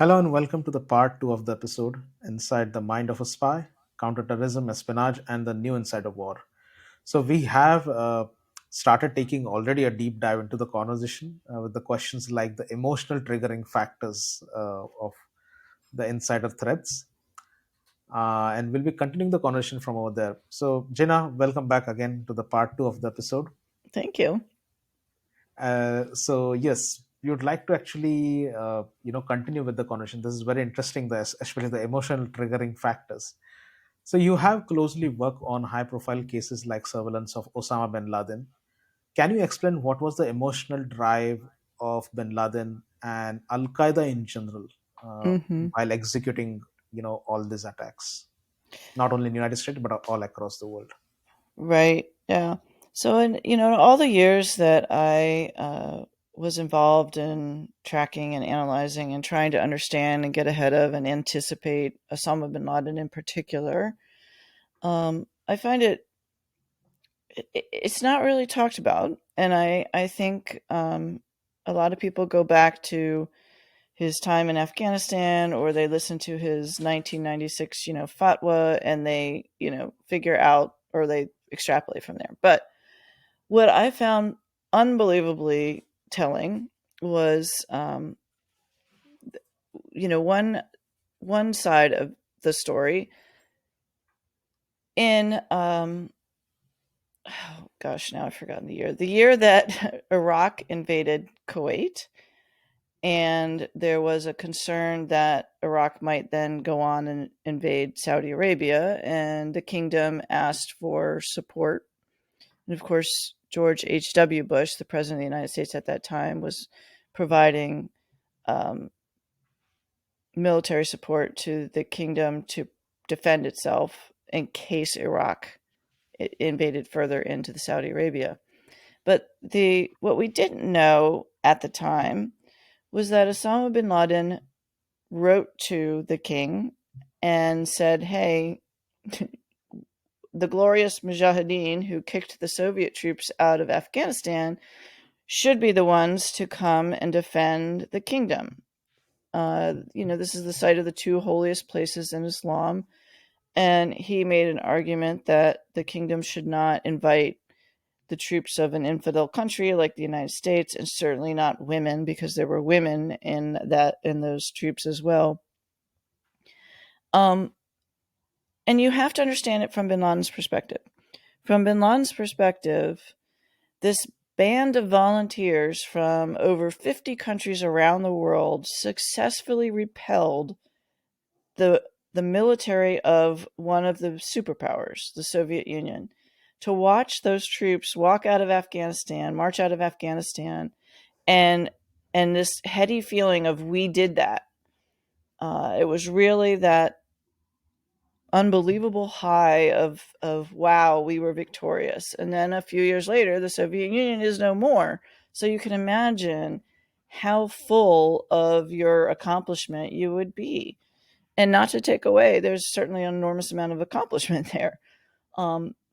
Hello and welcome to the part two of the episode Inside the Mind of a Spy, Counterterrorism, Espionage, and the New Inside of War. So, we have started taking already a deep dive into the conversation with the questions like the emotional triggering factors of the insider threats. And we'll be continuing the conversation from over there. So, Jina, welcome back again to the part two of the episode. Thank you. So yes, we would like to actually continue with the conversation. This is very interesting, especially the emotional triggering factors. So you have closely worked on high profile cases like surveillance of Osama bin Laden. Can you explain what was the emotional drive of bin Laden and Al Qaeda in general hmm while executing all these attacks, not only in the United States but all across the world? Right. Yeah. So, in all the years that I was involved in tracking and analyzing and trying to understand and get ahead of and anticipate Osama bin Laden in particular, I find it's not really talked about, and I think a lot of people go back to his time in Afghanistan, or they listen to his 1996, fatwa, and they, figure out, or they extrapolate from there. But what I found unbelievably telling was, one side of the story in, oh gosh, now I've forgotten the year that Iraq invaded Kuwait. And there was a concern that Iraq might then go on and invade Saudi Arabia, and the kingdom asked for support. And of course, George H.W. Bush, the president of the United States at that time, was providing um, military support to the kingdom to defend itself in case Iraq invaded further into the Saudi Arabia. But the what we didn't know at the time was that Osama bin Laden wrote to the king and said, "Hey, the glorious Mujahideen who kicked the Soviet troops out of Afghanistan should be the ones to come and defend the kingdom. This is the site of the two holiest places in Islam." And he made an argument that the kingdom should not invite the troops of an infidel country like the United States, and certainly not women, because there were women in those troops as well. Um, and you have to understand it from bin Laden's perspective. From bin Laden's perspective, this band of volunteers from over 50 countries around the world successfully repelled the the military of one of the superpowers, the Soviet Union. To watch those troops walk out of Afghanistan, march out of Afghanistan, and this heady feeling of we did that. It was really that unbelievable high of wow, we were victorious. And then a few years later, the Soviet Union is no more. So you can imagine how full of your accomplishment you would be. And not to take away, there's certainly an enormous amount of accomplishment there,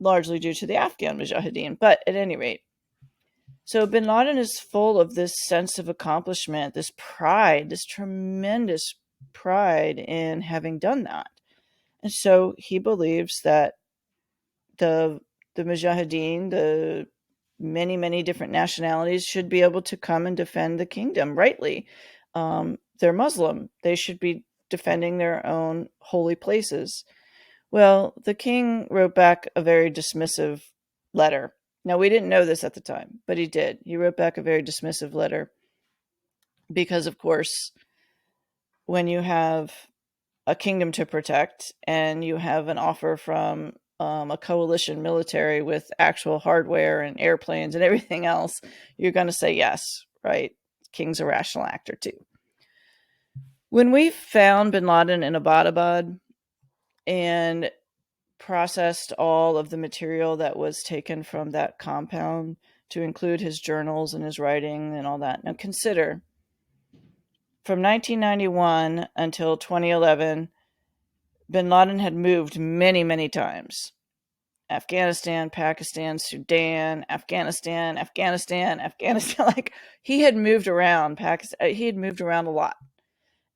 largely due to the Afghan Mujahideen. But at any rate, so bin Laden is full of this sense of accomplishment, this pride, this tremendous pride in having done that. And so he believes that the Mujahideen, the many different nationalities, should be able to come and defend the kingdom rightly. They're Muslim; they should be defending their own holy places. Well, the king wrote back a very dismissive letter. Now, we didn't know this at the time, but he did. He wrote back a very dismissive letter because, of course, when you have a kingdom to protect and you have an offer from a coalition military with actual hardware and airplanes and everything else, you're going to say yes, right? King's a rational actor too. When we found bin Laden in Abbottabad and processed all of the material that was taken from that compound to include his journals and his writing and all that. Now consider, from 1991 until 2011, bin Laden had moved many times. Afghanistan, Pakistan, Sudan, Afghanistan. Like, he had moved around Pakistan. He had moved around a lot.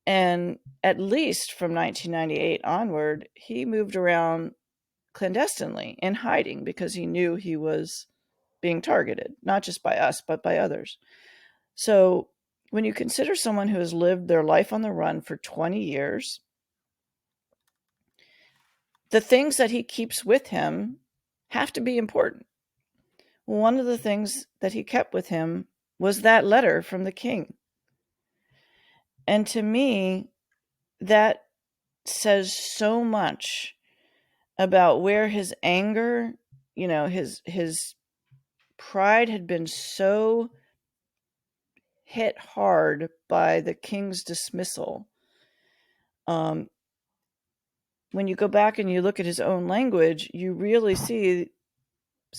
And at least from 1998 onward, he moved around clandestinely in hiding because he knew he was being targeted, not just by us, but by others. So when you consider someone who has lived their life on the run for 20 years, the things that he keeps with him have to be important. One of the things that he kept with him was that letter from the king. And to me, that says so much about where his anger, his pride had been so hit hard by the king's dismissal. Um, when you go back and you look at his own language, you really see,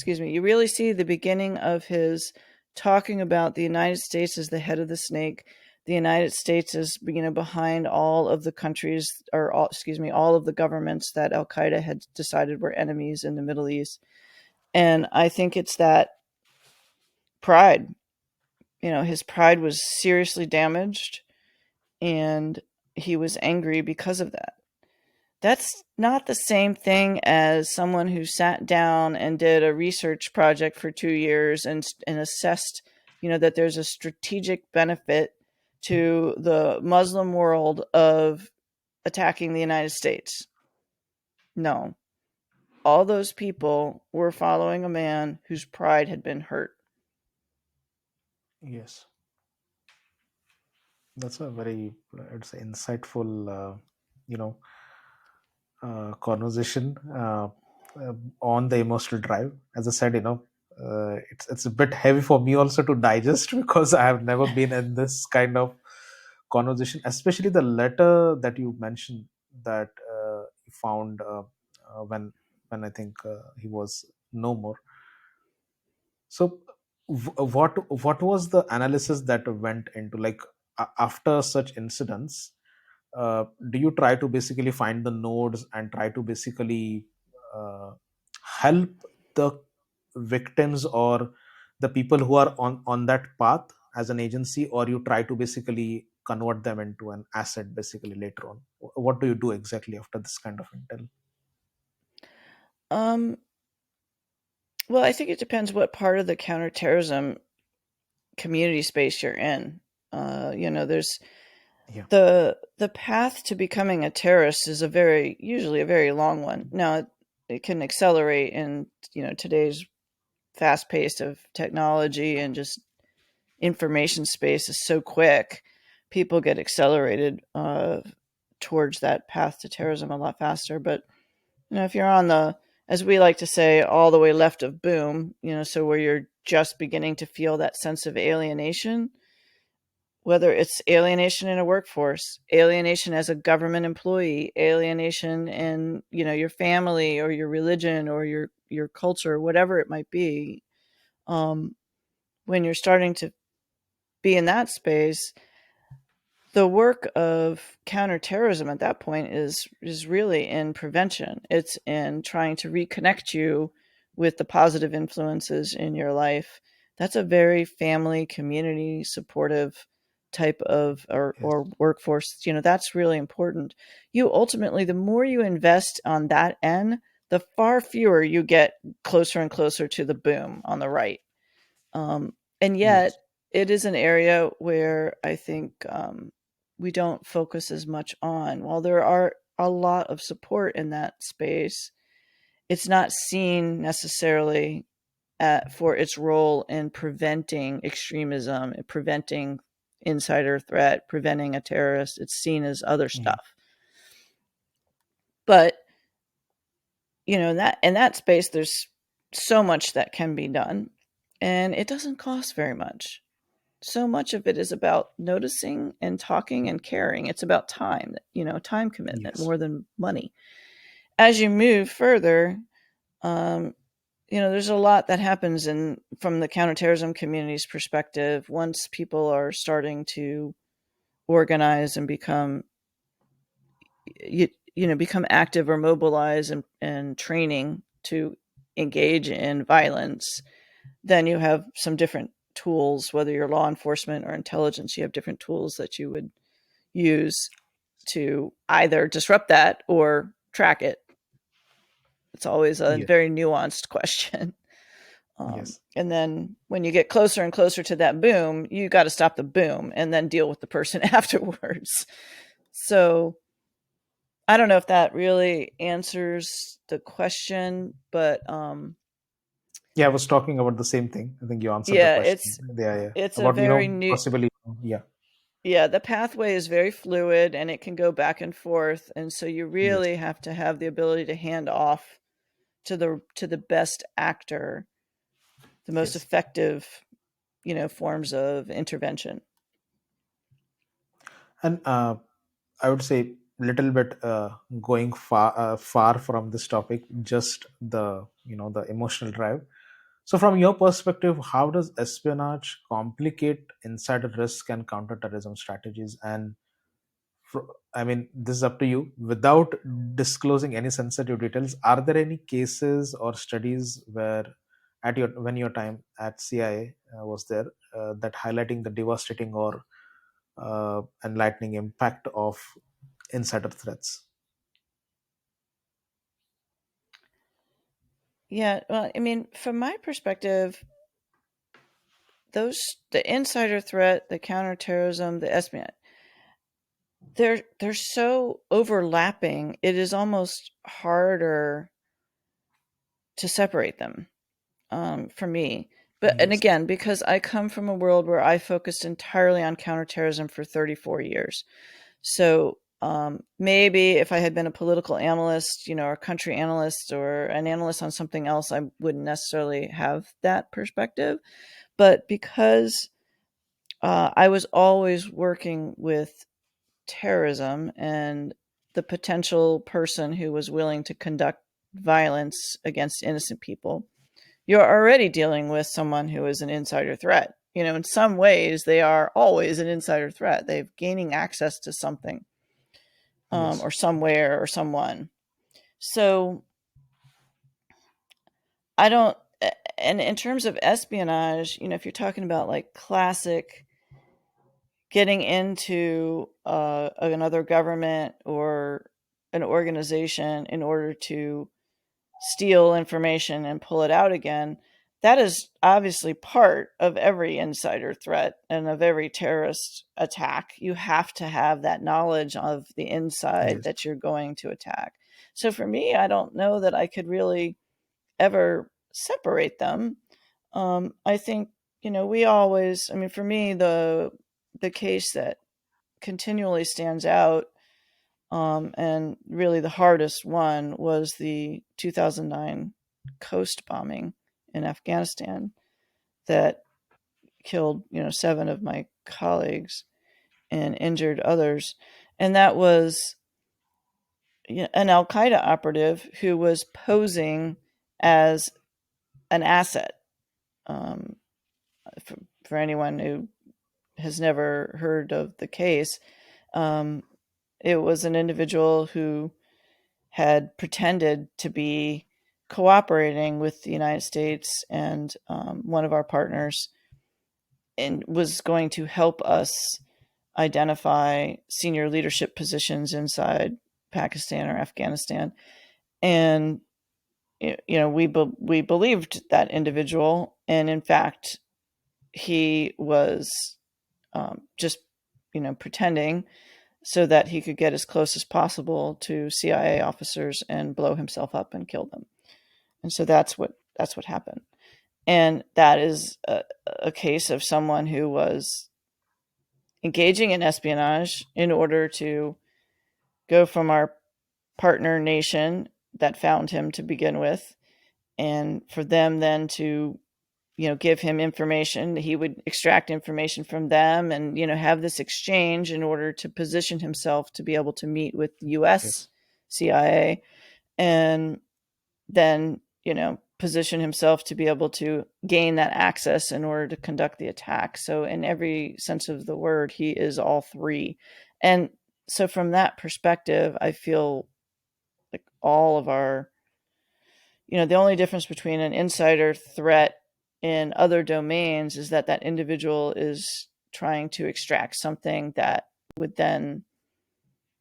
you really see the beginning of his talking about the United States as the head of the snake, the United States is, behind all of the countries, or all of the governments that Al Qaeda had decided were enemies in the Middle East. And I think it's that pride. His pride was seriously damaged, and he was angry because of that. That's not the same thing as someone who sat down and did a research project for 2 years and assessed, that there's a strategic benefit to the Muslim world of attacking the United States. No, all those people were following a man whose pride had been hurt. Yes, that's a very, I'd say, insightful, you know, conversation on the emotional drive. As I said, it's a bit heavy for me also to digest because I have never been in this kind of conversation, especially the letter that you mentioned that he found when I think he was no more. So, what was the analysis that went into, like, after such incidents? Do you try to basically find the nodes and try to basically uh, help the victims or the people who are on that path as an agency, or you try to basically convert them into an asset basically later on? What do you do exactly after this kind of intel? Um, well, I think it depends what part of the counterterrorism community space you're in. There's Yeah. the path to becoming a terrorist is usually a very long one. Now it can accelerate in today's fast pace of technology, and just information space is so quick. People get accelerated towards that path to terrorism a lot faster. But if you're on the, as we like to say, all the way left of boom, so where you're just beginning to feel that sense of alienation, whether it's alienation in a workforce, alienation as a government employee, alienation in your family or your religion or your culture, whatever it might be. um, when you're starting to be in that space, the work of counterterrorism at that point is really in prevention. It's in trying to reconnect you with the positive influences in your life. That's a very family, community supportive type of Yes. or workforce. That's really important. You ultimately, the more you invest on that end, the far fewer you get closer and closer to the boom on the right. And yet, Yes. it is an area where I think we don't focus as much on. While there are a lot of support in that space, it's not seen necessarily for its role in preventing extremism, preventing insider threat, preventing a terrorist. It's seen as other Yeah. stuff. But in that space, there's so much that can be done, and it doesn't cost very much. So much of it is about noticing and talking and caring. It's about time, time commitment Yes. more than money. As you move further, um, there's a lot that happens from the counterterrorism community's perspective. Once people are starting to organize and become active or mobilize and training to engage in violence, then you have some different tools. Whether you're law enforcement or intelligence, you have different tools that you would use to either disrupt that or track it. It's always a Yes. very nuanced question. Yes. And then when you get closer and closer to that boom, you got to stop the boom and then deal with the person afterwards. So I don't know if that really answers the question, but Yeah, I was talking about the same thing. I think you answered the yeah, question. Yeah, yeah. it's a About, very new. possibly, yeah. Yeah, the pathway is very fluid and it can go back and forth, and so you Yes. really have to have the ability to hand off to the best actor, the most Yes. effective, forms of intervention. And I would say little bit going far from this topic, just the emotional drive. So, from your perspective, how does espionage complicate insider risk and counterterrorism strategies? And I mean, this is up to you. Without disclosing any sensitive details, are there any cases or studies where, when your time at CIA was there, that highlighting the devastating or enlightening impact of insider threats? Yeah, well, I mean, from my perspective, those the insider threat, the counterterrorism, the espionage, they're so overlapping. It is almost harder to separate them, for me. But and Yes. again, because I come from a world where I focused entirely on counterterrorism for 34 years. So maybe if I had been a political analyst, or a country analyst or an analyst on something else, I wouldn't necessarily have that perspective. But because I was always working with terrorism and the potential person who was willing to conduct violence against innocent people, you're already dealing with someone who is an insider threat. In some ways, they are always an insider threat. They've gaining access to something, Yes. or somewhere or someone. So I don't. And in terms of espionage, if you're talking about like classic getting into another government or an organization in order to steal information and pull it out again, that is obviously part of every insider threat and of every terrorist attack. You have to have that knowledge of the inside Yes. that you're going to attack. So for me, I don't know that I could really ever separate them. I think, we always, I mean, for me, the case that continually stands out, and really the hardest one, was the 2009 coast bombing in Afghanistan that killed, seven of my colleagues and injured others. And that was an Al Qaeda operative who was posing as an asset. Um, for anyone who has never heard of the case, um, it was an individual who had pretended to be cooperating with the United States and one of our partners, and was going to help us identify senior leadership positions inside Pakistan or Afghanistan. And we believed that individual, and in fact, he was just pretending so that he could get as close as possible to CIA officers and blow himself up and kill them. And so that's what happened. And that is a case of someone who was engaging in espionage in order to go from our partner nation that found him to begin with, and for them then to give him information. He would extract information from them and have this exchange in order to position himself to be able to meet with US Yes. CIA, and then position himself to be able to gain that access in order to conduct the attack. So in every sense of the word, he is all three. And so from that perspective, I feel like all of our, the only difference between an insider threat in other domains is that that individual is trying to extract something that would then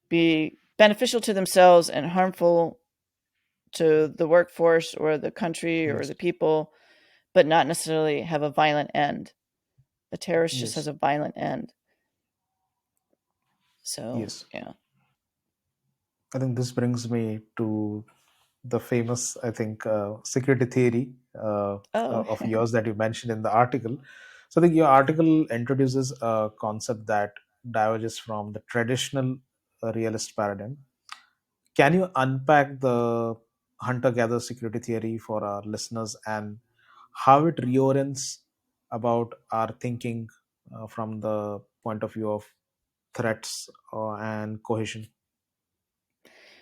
be beneficial to themselves and harmful to the workforce or the country or Yes. the people, but not necessarily have a violent end. A terrorist just has Yes. a violent end. So, Yes. yeah. I think this brings me to the famous, I think, security theory Oh, of yours that you mentioned in the article. So I think your article introduces a concept that diverges from the traditional realist paradigm. Can you unpack the hunter-gatherer security theory for our listeners and how it reorients about our thinking from the point of view of threats and cohesion?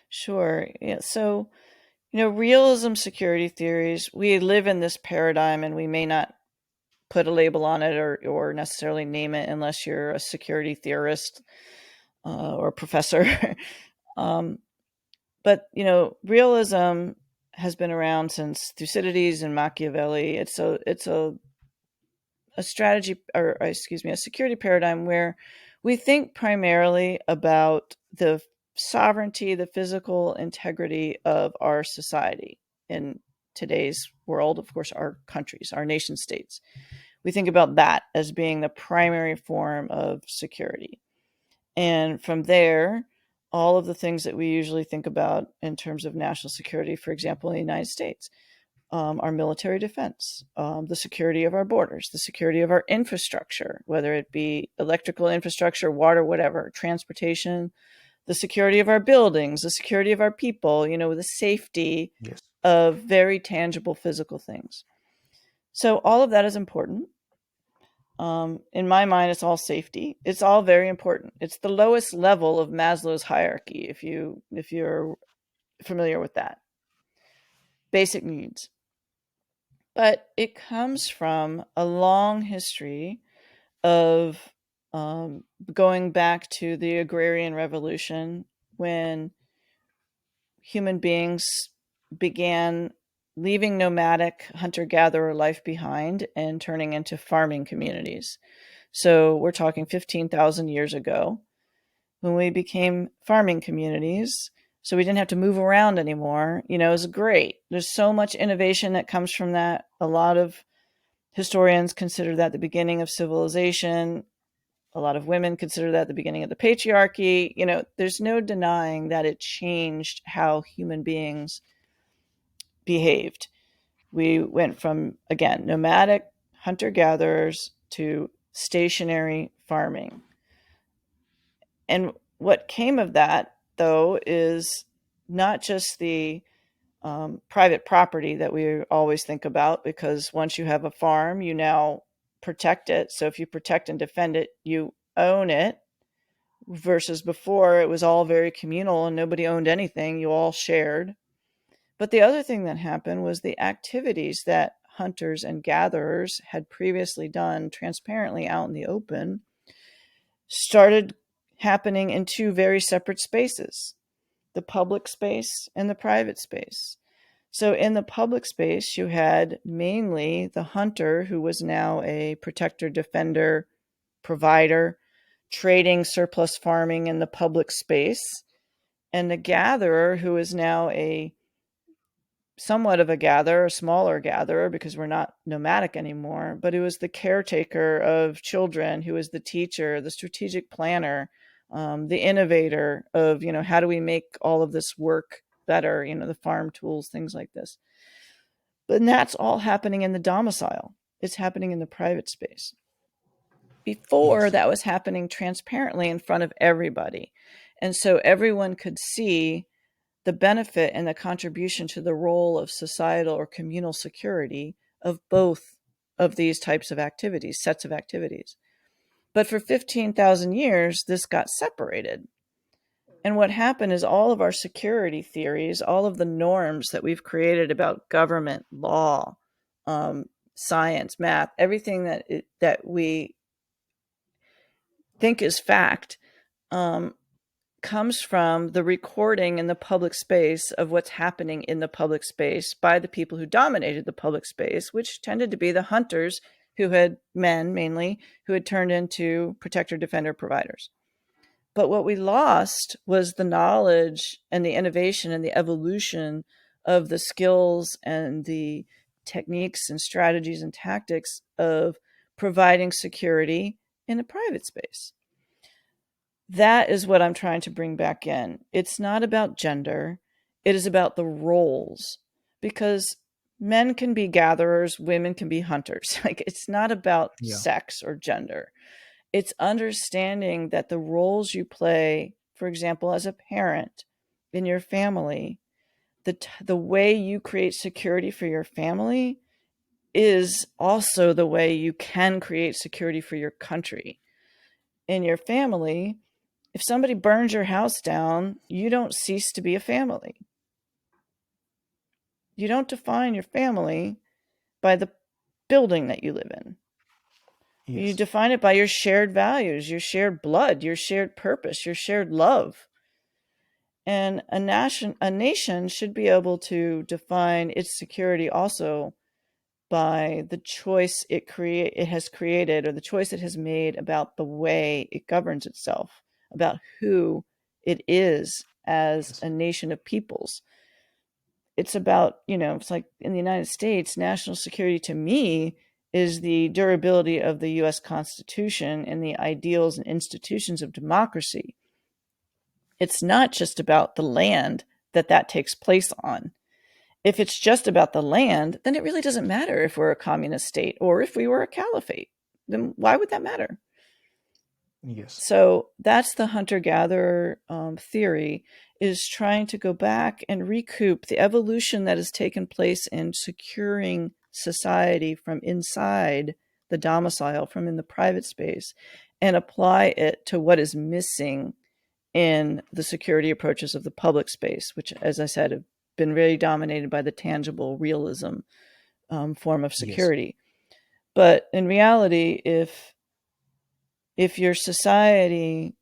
sure. Yeah. So, realism security theories, we live in this paradigm and we may not put a label on it or necessarily name it unless you're a security theorist or professor. um, but, realism has been around since Thucydides and Machiavelli. It's a strategy, or excuse me, a security paradigm where we think primarily about the sovereignty, the physical integrity of our society in today's world, of course, our countries, our nation states. We think about that as being the primary form of security. And from there, all of the things that we usually think about in terms of national security, for example, in the United States, our military defense, the security of our borders, the security of our infrastructure, whether it be electrical infrastructure, water, whatever, transportation, the security of our buildings, the security of our people, the safety Yes. of very tangible physical things. So all of that is important. In my mind, it's all safety. It's all very important. It's the lowest level of Maslow's hierarchy, if you're familiar with that. Basic needs. But it comes from a long history of going back to the agrarian revolution when human beings began leaving nomadic hunter gatherer life behind and turning into farming communities. So we're talking 15,000 years ago when we became farming communities. So we didn't have to move around anymore. It was great. There's so much innovation that comes from that. A lot of historians consider that the beginning of civilization. A lot of women consider that the beginning of the patriarchy. There's no denying that it changed how human beings behaved. We went from, again, nomadic hunter gatherers to stationary farming. And what came of that, though, is not just the private property that we always think about, because once you have a farm, you now protect it. So if you protect and defend it, you own it, versus before it was all very communal and nobody owned anything, you all shared. But the other thing that happened was the activities that hunters and gatherers had previously done transparently out in the open started happening in two very separate spaces: the public space and the private space. So in the public space, you had mainly the hunter, who was now a protector, defender, provider, trading surplus farming in the public space, and the gatherer, who is now a somewhat of a gatherer, a smaller gatherer, because we're not nomadic anymore, but who was the caretaker of children, who was the teacher, the strategic planner, the innovator of, how do we make all of this work better, the farm tools, things like this. But that's all happening in the domicile. It's happening in the private space. Before, Yes. that was happening transparently in front of everybody. And so everyone could see the benefit and the contribution to the role of societal or communal security of both of these types of activities, sets of activities. But for 15,000 years, this got separated. And what happened is all of our security theories, all of the norms that we've created about government, law, science, math, everything that we think is fact, um, comes from the recording in the public space of what's happening in the public space by the people who dominated the public space, which tended to be the hunters, who had men mainly, who had turned into protector, defender, providers. But what we lost was the knowledge and the innovation and the evolution of the skills and the techniques and strategies and tactics of providing security in a private space. That is what I'm trying to bring back in. It's not about gender, it is about the roles, because men can be gatherers, women can be hunters. Like, it's not about Yeah. sex or gender. It's understanding that the roles you play, for example, as a parent in your family, the way you create security for your family is also the way you can create security for your country. In your family, if somebody burns your house down, you don't cease to be a family. You don't define your family by the building that you live in. You Yes. define it by your shared values, your shared blood, your shared purpose, your shared love. And a nation should be able to define its security also by the choice it has created, or the choice it has made about the way it governs itself, about who it is as Yes. a nation of peoples. It's about, it's like in the United States, national security to me is the durability of the US Constitution and the ideals and institutions of democracy. It's not just about the land that takes place on. If it's just about the land, then it really doesn't matter if we're a communist state or if we were a caliphate. Then why would that matter? Yes. So that's the hunter-gatherer theory, is trying to go back and recoup the evolution that has taken place in securing society from inside the domicile, from in the private space, and apply it to what is missing in the security approaches of the public space, which, as I said, have been very dominated by the tangible realism form of Yes. security. But in reality, if your society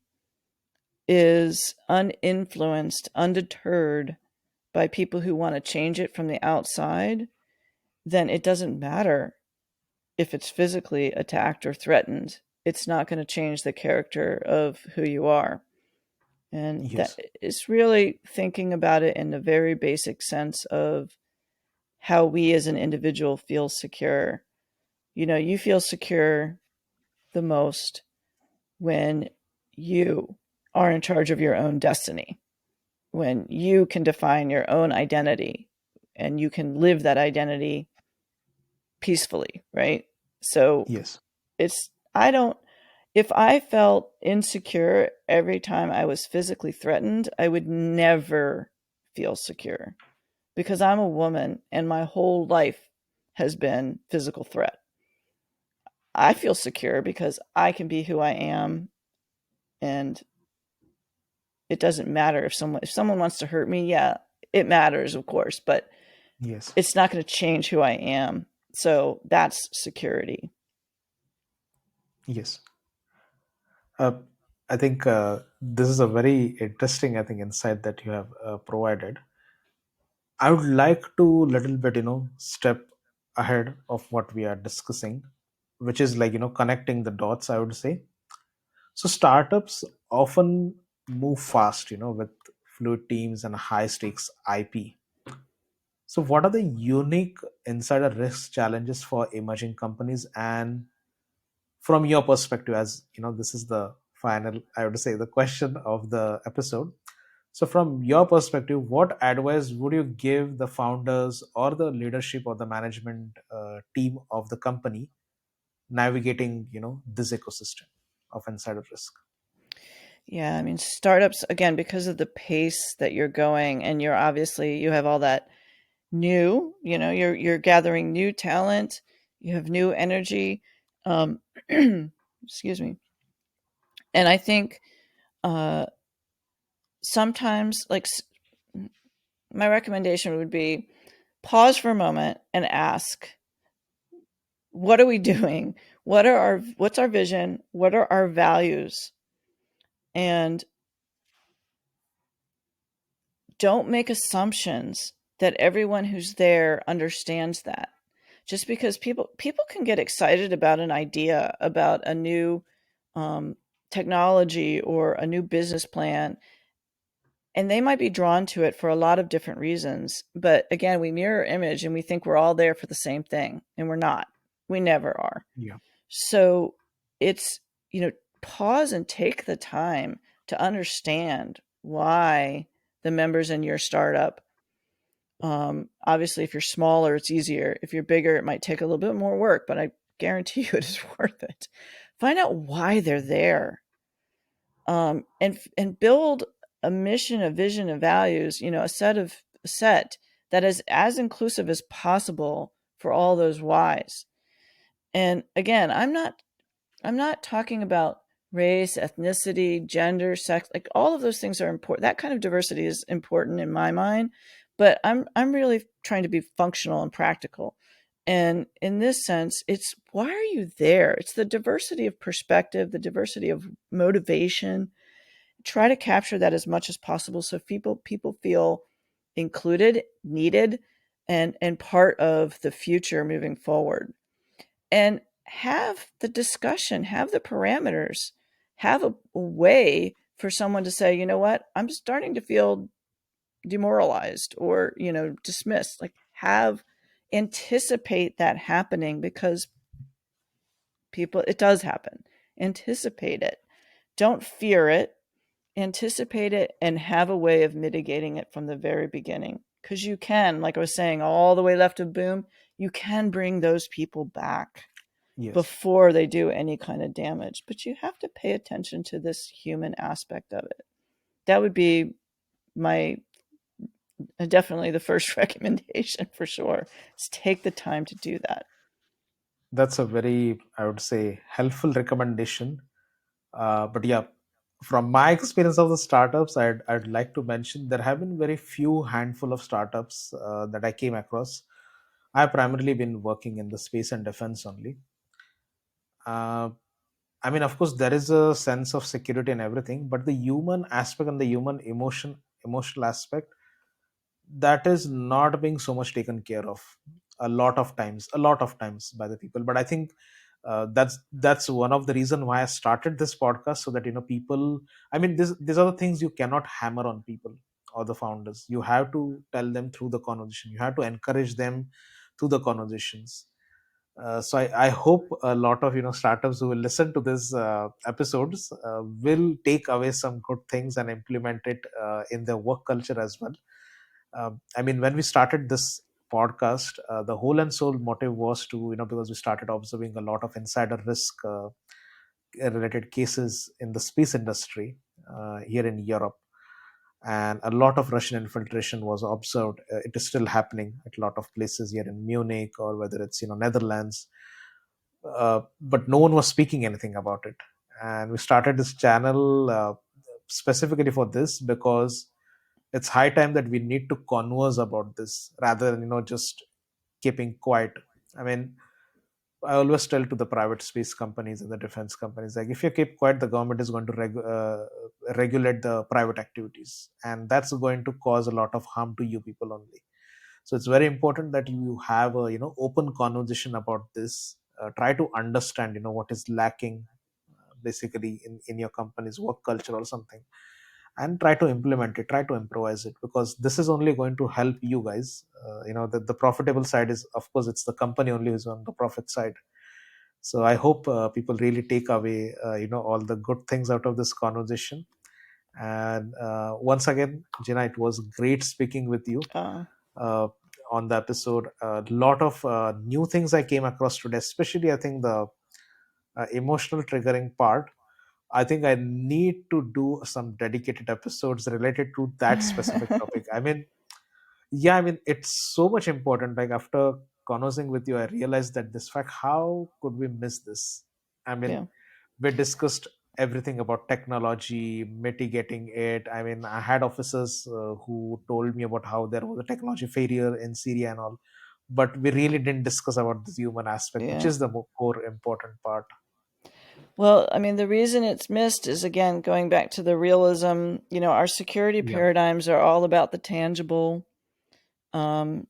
is uninfluenced, undeterred by people who want to change it from the outside, then it doesn't matter if it's physically attacked or threatened. It's not going to change the character of who you are. And that Yes. is really thinking about it in a very basic sense of how we as an individual feel secure. You feel secure the most when you are in charge of your own destiny, when you can define your own identity and you can live that identity peacefully, right? So Yes. I don't, if I felt insecure every time I was physically threatened, I would never feel secure, because I'm a woman and my whole life has been physical threat. I feel secure because I can be who I am, and it doesn't matter if someone wants to hurt me. Yeah, it matters, of course, but Yes. it's not going to change who I am. So that's security. Yes. Uh, I think this is a very interesting, I think, insight that you have provided. I would like to little bit, step ahead of what we are discussing, which is like, connecting the dots, I would say. So startups often move fast, with fluid teams and high stakes IP. So what are the unique insider risk challenges for emerging companies? And from your perspective, as this is the final, I would say, the question of the episode. So from your perspective, what advice would you give the founders or the leadership or the management team of the company navigating this ecosystem of insider risk? Yeah, I mean, startups, again, because of the pace that you're going, and you have all that new, you're gathering new talent, you have new energy. Um, excuse me. And I think uh, sometimes, like, my recommendation would be pause for a moment and ask, what are we doing? What's our vision? What are our values? And don't make assumptions that everyone who's there understands that. Just because people can get excited about an idea, about a new um, technology or a new business plan, and they might be drawn to it for a lot of different reasons. But again, we mirror image and we think we're all there for the same thing, and we're not. We never are. Yeah. So it's, pause and take the time to understand why the members in your startup, obviously, if you're smaller, it's easier. If you're bigger, it might take a little bit more work, but I guarantee you it is worth it. Find out why they're there, and build a mission, a vision, of values. A set that is as inclusive as possible for all those whys. And again, I'm not talking about race, ethnicity, gender, sex. Like, all of those things are important. That kind of diversity is important in my mind, but I'm really trying to be functional and practical. And in this sense, it's why are you there? It's the diversity of perspective, the diversity of motivation. Try to capture that as much as possible so people feel included, needed, and part of the future moving forward. And have the discussion, have the parameters, have a way for someone to say, you know what, I'm starting to feel demoralized or, dismissed. Like, have anticipate that happening, because people, it does happen. Anticipate it. Don't fear it. Anticipate it and have a way of mitigating it from the very beginning. Because you can, like I was saying, all the way left of boom, you can bring those people back Yes. before they do any kind of damage. But you have to pay attention to this human aspect of it. That would be my definitely the first recommendation for sure. Is take the time to do that. That's a very, I would say, helpful recommendation. But yeah, from my experience of the startups, I'd like to mention there have been very few handful of startups that I came across. I've primarily been working in the space and defense only. Uh, I mean, of course, there is a sense of security and everything, but the human aspect and the human emotional aspect, that is not being so much taken care of a lot of times by the people. But I think that's one of the reason why I started this podcast, so that people, I mean, these are the things you cannot hammer on people or the founders. You have to tell them through the conversation, you have to encourage them through the conversations. So I hope a lot of startups who will listen to this episodes will take away some good things and implement it in their work culture as well. I mean, when we started this podcast, the whole and soul motive was to, because we started observing a lot of insider risk related cases in the space industry here in Europe. And a lot of Russian infiltration was observed. It is still happening at a lot of places here in Munich, or whether it's, Netherlands. But no one was speaking anything about it. And we started this channel specifically for this, because it's high time that we need to converse about this rather than just keeping quiet. I mean, I always tell to the private space companies and the defense companies, like, if you keep quiet, the government is going to regulate the private activities, and that's going to cause a lot of harm to you people only. So it's very important that you have a open conversation about this. Try to understand what is lacking basically in your company's work culture or something, and try to implement it, try to improvise it, because this is only going to help you guys. The profitable side is, of course, it's the company only who's on the profit side. So I hope people really take away all the good things out of this conversation. And once again, Gina, it was great speaking with you Uh, uh, on the episode. A lot of new things I came across today, especially I think the emotional triggering part. I think I need to do some dedicated episodes related to that specific topic. I mean, yeah, I mean, it's so much important. Like, after conversing with you, I realized that this fact, how could we miss this? I yeah, mean, we discussed everything about technology, mitigating it. I mean, I had officers who told me about how there was a technology failure in Syria and all, but we really didn't discuss about this human aspect, which yeah. is the more important part. Well, I mean, the reason it's missed is, again, going back to the realism. Our security Yeah. paradigms are all about the tangible, um,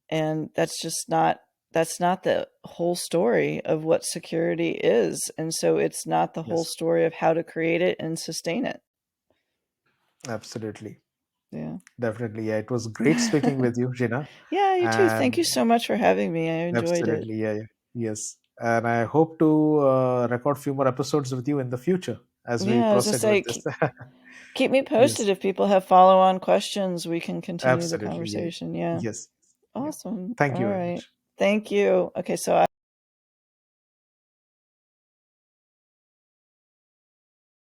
and that's just not. that's not the whole story of what security is. And so it's not the whole Yes, story of how to create it and sustain it. absolutely. Yeah. Definitely. Yeah, it was great speaking with you, Gina. Yeah, you too. Thank you And so much for having me. I enjoyed it. absolutely, yeah, yeah. Yes. And I hope to record few more episodes with you in the future as we Yeah, I was gonna proceed say, with this. keep me posted Yes, if people have follow on questions. We can continue the absolutely. Yeah. conversation. Yeah. Yes. Yeah. Awesome. Thank All you very right. much. Thank you. Okay, so